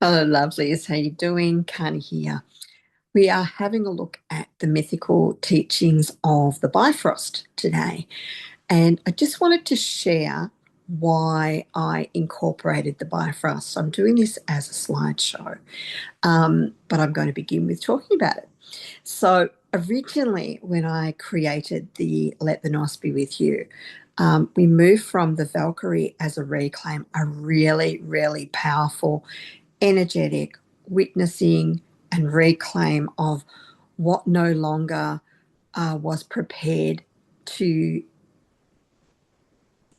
Hello, lovelies. How you doing? Connie here. We are having a look at the mythical teachings of the Bifrost today. And I just wanted to share why I incorporated the Bifrost. I'm doing this as a slideshow, but I'm going to begin with talking about it. So originally, when I created the Let the Nos Be With You, we moved from the Valkyrie as a reclaim, a really, really powerful, energetic witnessing and reclaim of what no longer was prepared to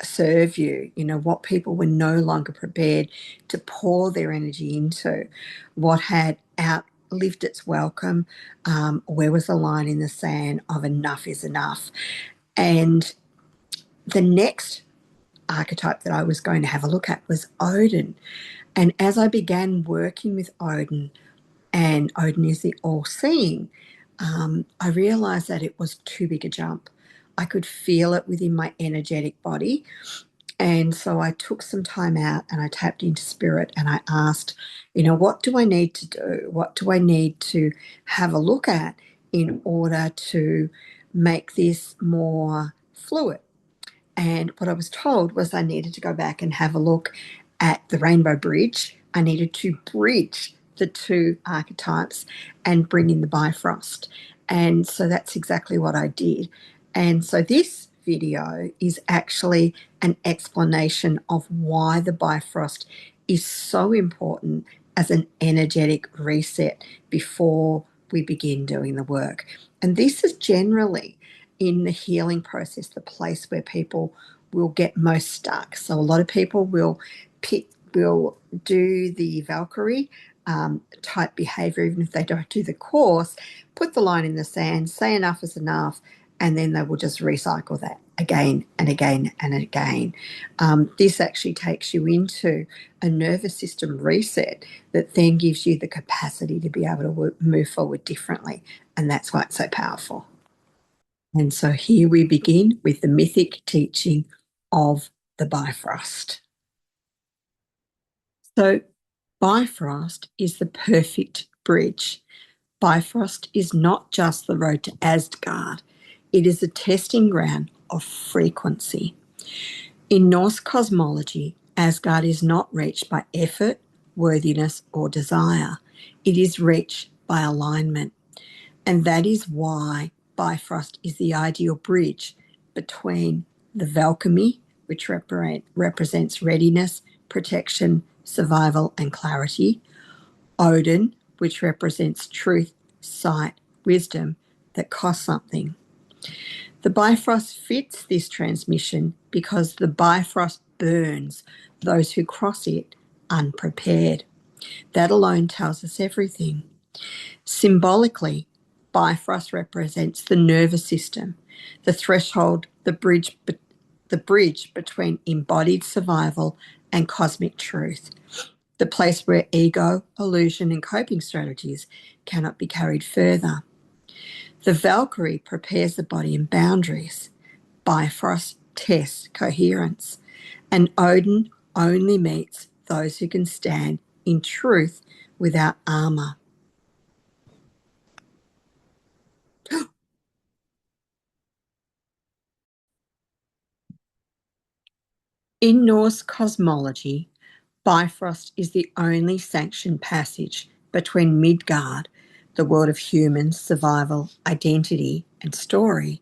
serve you, what people were no longer prepared to pour their energy into, what had outlived its welcome, where was the line in the sand of enough is enough. And the next archetype that I was going to have a look at was Odin. And as I began working with Odin, and Odin is the all-seeing, I realized that it was too big a jump. I could feel it within my energetic body. And so I took some time out and I tapped into spirit and I asked, what do I need to do? What do I need to have a look at in order to make this more fluid? And what I was told was I needed to go back and have a look at the rainbow bridge. I needed to bridge the two archetypes and bring in the Bifrost. And so that's exactly what I did. And so this video is actually an explanation of why the Bifrost is so important as an energetic reset before we begin doing the work. And this is generally in the healing process, the place where people will get most stuck. So a lot of people will do the Valkyrie type behavior, even if they don't do the course, put the line in the sand, say enough is enough, and then they will just recycle that again and again and again. This actually takes you into a nervous system reset that then gives you the capacity to be able to move forward differently. And that's why it's so powerful. And so here we begin with the mythic teaching of the Bifrost. So Bifrost is the perfect bridge. Bifrost is not just the road to Asgard. It is a testing ground of frequency. In Norse cosmology, Asgard is not reached by effort, worthiness, or desire. It is reached by alignment. And that is why Bifrost is the ideal bridge between the Valkyrie, which represents readiness, protection, survival, and clarity, Odin, which represents truth, sight, wisdom that costs something. The Bifrost fits this transmission because the Bifrost burns those who cross it unprepared. That alone tells us everything. Symbolically, Bifrost represents the nervous system, the threshold, the bridge between embodied survival and cosmic truth, the place where ego, illusion, and coping strategies cannot be carried further. The Valkyrie prepares the body in boundaries. Bifrost tests coherence. And Odin only meets those who can stand in truth without armor. In Norse cosmology, Bifrost is the only sanctioned passage between Midgard, the world of humans, survival, identity, and story,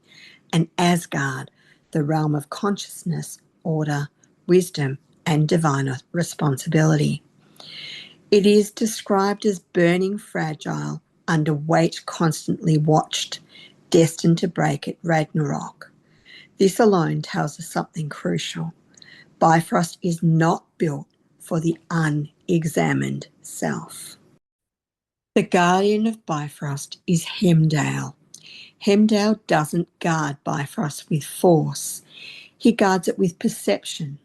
and Asgard, the realm of consciousness, order, wisdom, and divine responsibility. It is described as burning fragile, under weight constantly watched, destined to break at Ragnarok. This alone tells us something crucial. Bifrost is not built for the unexamined self. The guardian of Bifrost is Heimdall. Heimdall doesn't guard Bifrost with force. He guards it with perception.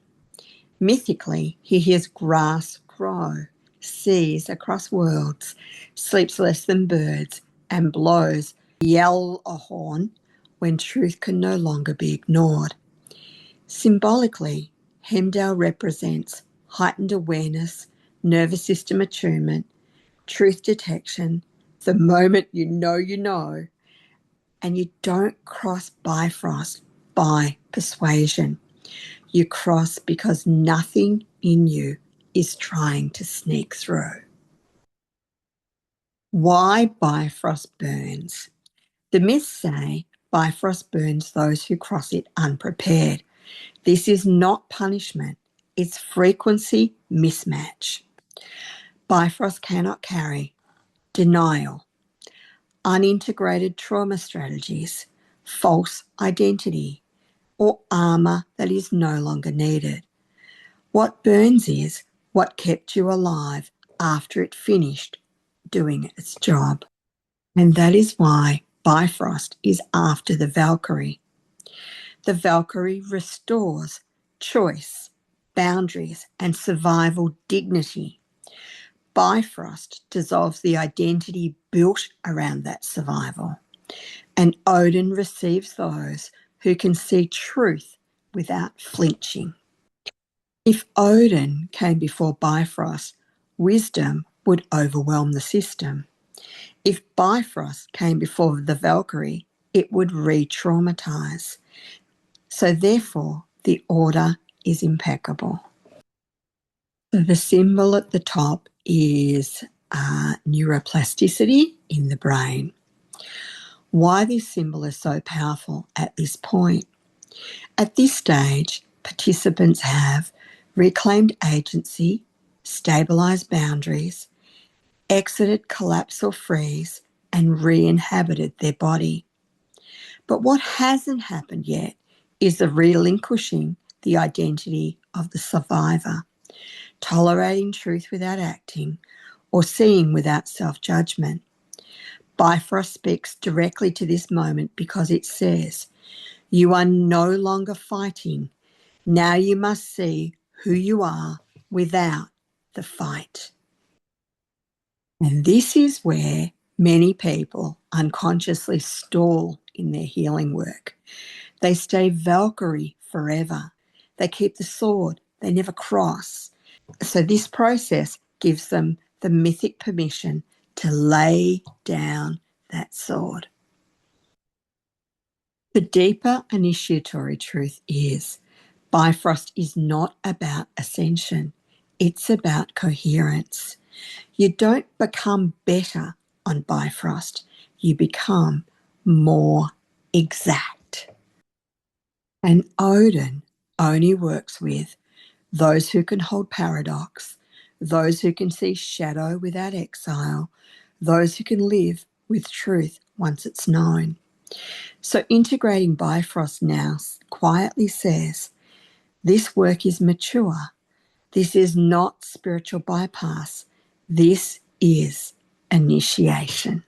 Mythically, he hears grass grow, sees across worlds, sleeps less than birds, and blows yell a horn when truth can no longer be ignored. Symbolically, Heimdall represents heightened awareness, nervous system attunement, truth detection, the moment you know, and you don't cross Bifrost by persuasion. You cross because nothing in you is trying to sneak through. Why Bifrost burns? The myths say Bifrost burns those who cross it unprepared. This is not punishment, it's frequency mismatch. Bifrost cannot carry denial, unintegrated trauma strategies, false identity, or armour that is no longer needed. What burns is what kept you alive after it finished doing its job. And that is why Bifrost is after the Valkyrie. The Valkyrie restores choice, boundaries, and survival dignity. Bifrost dissolves the identity built around that survival. And Odin receives those who can see truth without flinching. If Odin came before Bifrost, wisdom would overwhelm the system. If Bifrost came before the Valkyrie, it would re-traumatize. So therefore, the order is impeccable. So the symbol at the top is neuroplasticity in the brain. Why this symbol is so powerful at this point? At this stage, participants have reclaimed agency, stabilised boundaries, exited collapse or freeze, and re-inhabited their body. But what hasn't happened yet is the relinquishing the identity of the survivor, tolerating truth without acting, or seeing without self-judgment. Bifrost speaks directly to this moment because it says, you are no longer fighting. Now you must see who you are without the fight. And this is where many people unconsciously stall in their healing work. They stay Valkyrie forever. They keep the sword. They never cross. So this process gives them the mythic permission to lay down that sword. The deeper initiatory truth is Bifrost is not about ascension. It's about coherence. You don't become better on Bifrost. You become more exact. And Odin only works with those who can hold paradox, those who can see shadow without exile, those who can live with truth once it's known. So integrating Bifrost now quietly says, this work is mature. This is not spiritual bypass. This is initiation.